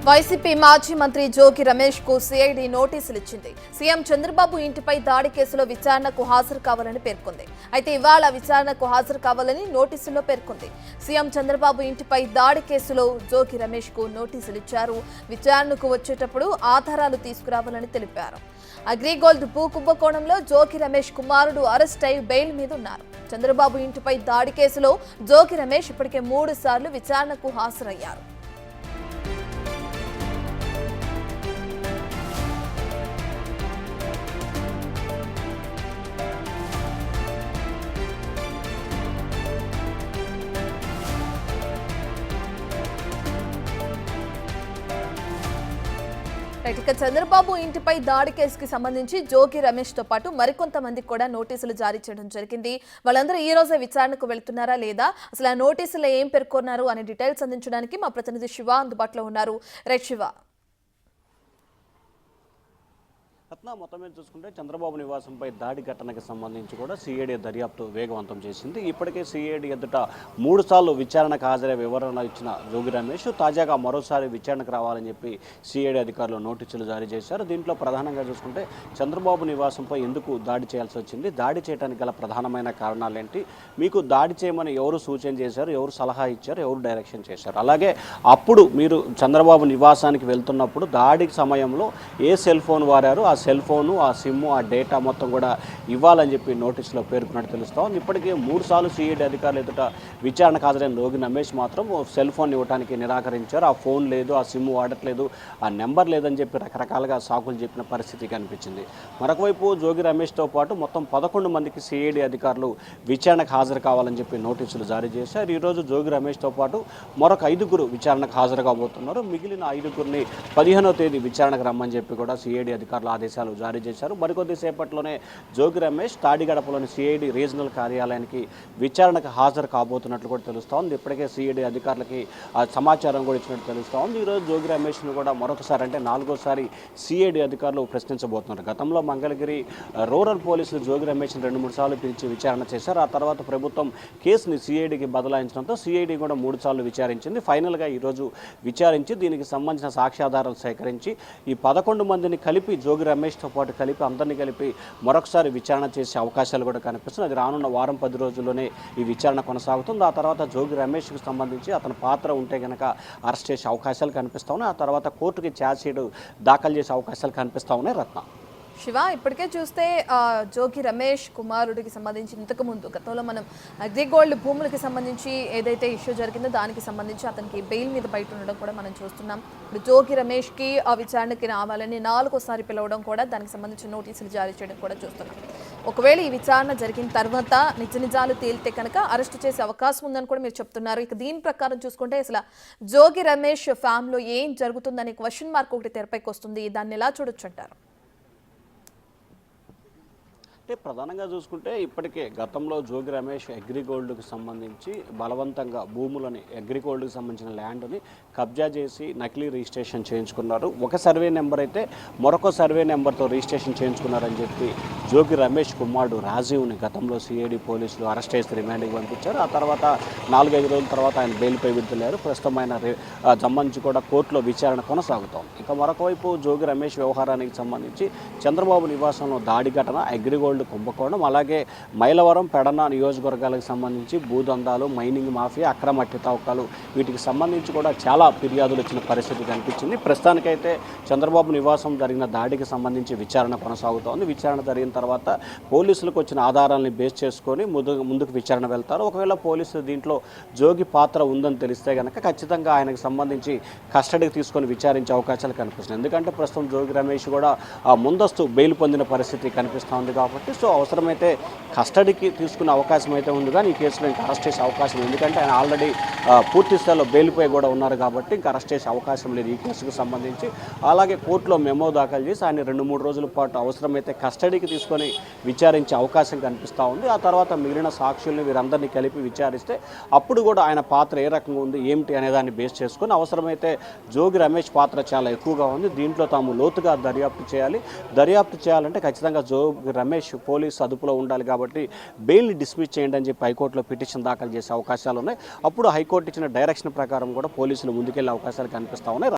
YCP మాజీ మంత్రి జోగి రమేష్ కు సిఐడి నోటీసులు ఇచ్చింది. సీఎం చంద్రబాబు ఇంటిపై దాడి కేసులో విచారణకు హాజరు కావాలని పేర్కొంది. అయితే ఇవాళ విచారణకు హాజరు కావాలని నోటీసుల్లో పేర్కొంది. సీఎం చంద్రబాబు ఇంటిపై దాడి కేసులో జోగి రమేష్ కు నోటీసులు ఇచ్చారు. విచారణకు వచ్చేటప్పుడు ఆధారాలు తీసుకురావాలని తెలిపారు. అగ్రిగోల్డ్ భూ కుంభకోణంలో జోగి రమేష్ కుమారుడు అరెస్ట్ అయి బెయిల్ మీద ఉన్నారు. చంద్రబాబు ఇంటిపై దాడి కేసులో జోగి రమేష్ ఇప్పటికే 3 సార్లు విచారణకు హాజరయ్యారు. ఇక చంద్రబాబు ఇంటిపై దాడి కేసుకి సంబంధించి జోగి రమేష్ తో పాటు మరికొంతమందికి కూడా నోటీసులు జారీ చేయడం జరిగింది. వాళ్ళందరూ ఈ రోజే విచారణకు వెళ్తున్నారా లేదా, అసలు ఆ నోటీసులో ఏం పేర్కొన్నారు అనే డీటెయిల్స్ అందించడానికి మా ప్రతినిధి శివ అందుబాటులో ఉన్నారు. రైట్ శివ. మొత్తం మీద చూసుకుంటే చంద్రబాబు నివాసంపై దాడి ఘటనకు సంబంధించి కూడా సిఐడి దర్యాప్తు వేగవంతం చేసింది. ఇప్పటికే సిఐడి ఎదుట 3 సార్లు విచారణకు హాజరై వివరణ ఇచ్చిన జోగి రమేష్ తాజాగా మరోసారి విచారణకు రావాలని చెప్పి సిఐడి అధికారులు నోటీసులు జారీ చేశారు. దీంట్లో ప్రధానంగా చూసుకుంటే చంద్రబాబు నివాసంపై ఎందుకు దాడి చేయాల్సి వచ్చింది, దాడి చేయడానికి గల ప్రధానమైన కారణాలు ఏంటి, మీకు దాడి చేయమని ఎవరు సూచన చేశారు, ఎవరు సలహా ఇచ్చారు, ఎవరు డైరెక్షన్ చేశారు, అలాగే అప్పుడు మీరు చంద్రబాబు నివాసానికి వెళ్తున్నప్పుడు దాడికి సమయంలో ఏ సెల్ ఫోన్ వాడారు, ఆ సెల్ ఫోను, ఆ సిమ్, ఆ డేటా మొత్తం కూడా ఇవ్వాలని చెప్పి నోటీసులో పేర్కొన్నట్టు తెలుస్తాం. ఇప్పటికే 3 సార్లు సిఐడి అధికారులు ఎదుట విచారణకు హాజరైన జోగి రమేష్ మాత్రం సెల్ ఫోన్ ఇవ్వడానికి నిరాకరించారు. ఆ ఫోన్ లేదు, ఆ సిమ్ వాడట్లేదు, ఆ నెంబర్ లేదని చెప్పి రకరకాలుగా సాకులు చెప్పిన పరిస్థితి కనిపించింది. మరొకవైపు జోగి రమేష్తో పాటు మొత్తం 11 మందికి సిఐడి అధికారులు విచారణకు హాజరు కావాలని చెప్పి నోటీసులు జారీ చేశారు. ఈరోజు జోగి రమేష్తో పాటు మరొక 5గురు విచారణకు హాజరు కాబోతున్నారు. మిగిలిన 5గురిని 15వ తేదీ విచారణకు రమ్మని చెప్పి కూడా సిఐడి అధికారులు ఆదేశాలు జారీ చేశారు. మరికొద్ది సేపట్లోనే జోగి రమేష్ తాడిగడపలోని సిఐడి రీజనల్ కార్యాలయానికి విచారణకు హాజరు కాబోతున్నట్లు కూడా తెలుస్తోంది. ఇప్పటికే సిఐడి అధికారులకి సమాచారం కూడా ఇచ్చినట్టు తెలుస్తోంది. ఈరోజు జోగి రమేష్ను కూడా మరొకసారి అంటే 4వసారి సిఐడి అధికారులు ప్రశ్నించబోతున్నారు. గతంలో మంగళగిరి రూరల్ పోలీసులు జోగి రమేష్ను 2-3 సార్లు పిలిచి విచారణ చేశారు. ఆ తర్వాత ప్రభుత్వం కేసుని సిఐడికి బదలాయించడంతో సిఐడి కూడా 3 సార్లు విచారించింది. ఫైనల్గా ఈరోజు విచారించి దీనికి సంబంధించిన సాక్ష్యాధారాలు సేకరించి ఈ 11 మందిని కలిపి జోగి రమేష్తో పాటు కలిపి అందరినీ కలిపి మరొకసారి విచారణ చేసే అవకాశాలు కూడా కనిపిస్తుంది. అది రానున్న వారం 10 రోజుల్లోనే ఈ విచారణ కొనసాగుతుంది. ఆ తర్వాత జోగి రమేష్కి సంబంధించి అతని పాత్ర ఉంటే కనుక అరెస్ట్ చేసే అవకాశాలు కనిపిస్తూ ఉన్నాయి. ఆ తర్వాత కోర్టుకి ఛార్జ్షీట్ దాఖలు చేసే అవకాశాలు కనిపిస్తూ ఉన్నాయి. రత్న శివ, ఇప్పటికే చూస్తే జోగి రమేష్ కుమారుడికి సంబంధించి ఇంతకు ముందు గతంలో మనం అగ్రిగోల్డ్ భూములకి సంబంధించి ఏదైతే ఇష్యూ జరిగిందో దానికి సంబంధించి అతనికి బెయిల్ మీద బయట ఉండడం కూడా మనం చూస్తున్నాం. ఇప్పుడు జోగి రమేష్కి ఆ విచారణకి రావాలని 4వసారి పిలవడం కూడా దానికి సంబంధించిన నోటీసులు జారీ చేయడం కూడా చూస్తున్నాం. ఒకవేళ ఈ విచారణ జరిగిన తర్వాత నిజాలు తేలితే కనుక అరెస్ట్ చేసే అవకాశం ఉందని కూడా మీరు చెప్తున్నారు. ఇక దీని ప్రకారం చూసుకుంటే అసలు జోగి రమేష్ ఫ్యామిలీలో ఏం జరుగుతుందనే క్వశ్చన్ మార్క్ ఒకటి తెరపైకి వస్తుంది. దాన్ని ఎలా చూడొచ్చు అంటారు? అంటే ప్రధానంగా చూసుకుంటే ఇప్పటికే గతంలో జోగి రమేష్ అగ్రిగోల్డ్కి సంబంధించి బలవంతంగా భూములని అగ్రిగోల్డ్కి సంబంధించిన ల్యాండ్ని కబ్జా చేసి నకిలీ రిజిస్ట్రేషన్ చేయించుకున్నారు. ఒక సర్వే నెంబర్ అయితే మరొక సర్వే నెంబర్తో రిజిస్ట్రేషన్ చేయించుకున్నారని చెప్పి జోగి రమేష్ కుమారుడు రాజీవ్ని గతంలో సిఐడి పోలీసులు అరెస్ట్ చేసి రిమాండ్కి పంపించారు. ఆ తర్వాత 4-5 రోజుల తర్వాత ఆయన బెయిల్పై విడుదలయ్యారు. ప్రస్తుతం ఆయన సంబంధించి కూడా కోర్టులో విచారణ కొనసాగుతోంది. ఇక మరొకవైపు జోగి రమేష్ వ్యవహారానికి సంబంధించి చంద్రబాబు నివాసంలో దాడి ఘటన, అగ్రిగోల్డ్ కుంభకోణం, అలాగే మైలవరం, పెడన నియోజకవర్గాలకు సంబంధించి భూదందాలు, మైనింగ్ మాఫియా, అక్రమ మట్టి తవ్వకాలు, వీటికి సంబంధించి కూడా చాలా ఫిర్యాదులు వచ్చిన పరిస్థితి కనిపించింది. ప్రస్తుతానికైతే చంద్రబాబు నివాసం జరిగిన దాడికి సంబంధించి విచారణ కొనసాగుతోంది. విచారణ జరిగిన తర్వాత పోలీసులకు వచ్చిన ఆధారాలను బేస్ చేసుకొని ముందుకు విచారణ వెళ్తారు. ఒకవేళ పోలీసులు దీంట్లో జోగి పాత్ర ఉందని తెలిస్తే కనుక ఖచ్చితంగా ఆయనకు సంబంధించి కస్టడీకి తీసుకొని విచారించే అవకాశాలు కనిపిస్తున్నాయి. ఎందుకంటే ప్రస్తుతం జోగి రమేష్ కూడా ముందస్తు బెయిల్ పొందిన పరిస్థితి కనిపిస్తోంది. కాబట్టి సో అవసరమైతే కస్టడీకి తీసుకునే అవకాశం అయితే ఉంది, కానీ ఈ కేసులో ఇంకా అరెస్ట్ చేసే అవకాశం, ఎందుకంటే ఆయన ఆల్రెడీ పూర్తి స్థాయిలో బెయిల్పై కూడా ఉన్నారు కాబట్టి ఇంకా అరెస్ట్ చేసే అవకాశం లేదు ఈ కేసుకు సంబంధించి. అలాగే కోర్టులో మెమో దాఖలు చేసి ఆయన 2-3 రోజుల పాటు అవసరమైతే కస్టడీకి తీసుకొని విచారించే అవకాశం కనిపిస్తూ ఉంది. ఆ తర్వాత మిగిలిన సాక్షుల్ని వీరందరినీ కలిపి విచారిస్తే అప్పుడు కూడా ఆయన పాత్ర ఏ రకంగా ఉంది ఏమిటి అనేదాన్ని బేస్ చేసుకొని అవసరమైతే జోగి రమేష్ పాత్ర చాలా ఎక్కువగా ఉంది, దీంట్లో తాము లోతుగా దర్యాప్తు చేయాలంటే ఖచ్చితంగా జోగి రమేష్ పోలీసు అదుపులో ఉండాలి కాబట్టి బెయిల్ని డిస్మిస్ చేయండి అని చెప్పి హైకోర్టులో పిటిషన్ దాఖలు చేసే అవకాశాలు ఉన్నాయి. అప్పుడు హైకోర్టు ఇచ్చిన డైరెక్షన్ ప్రకారం కూడా పోలీసులు ముందుకెళ్లే అవకాశాలు కనిపిస్తూ ఉన్నాయి.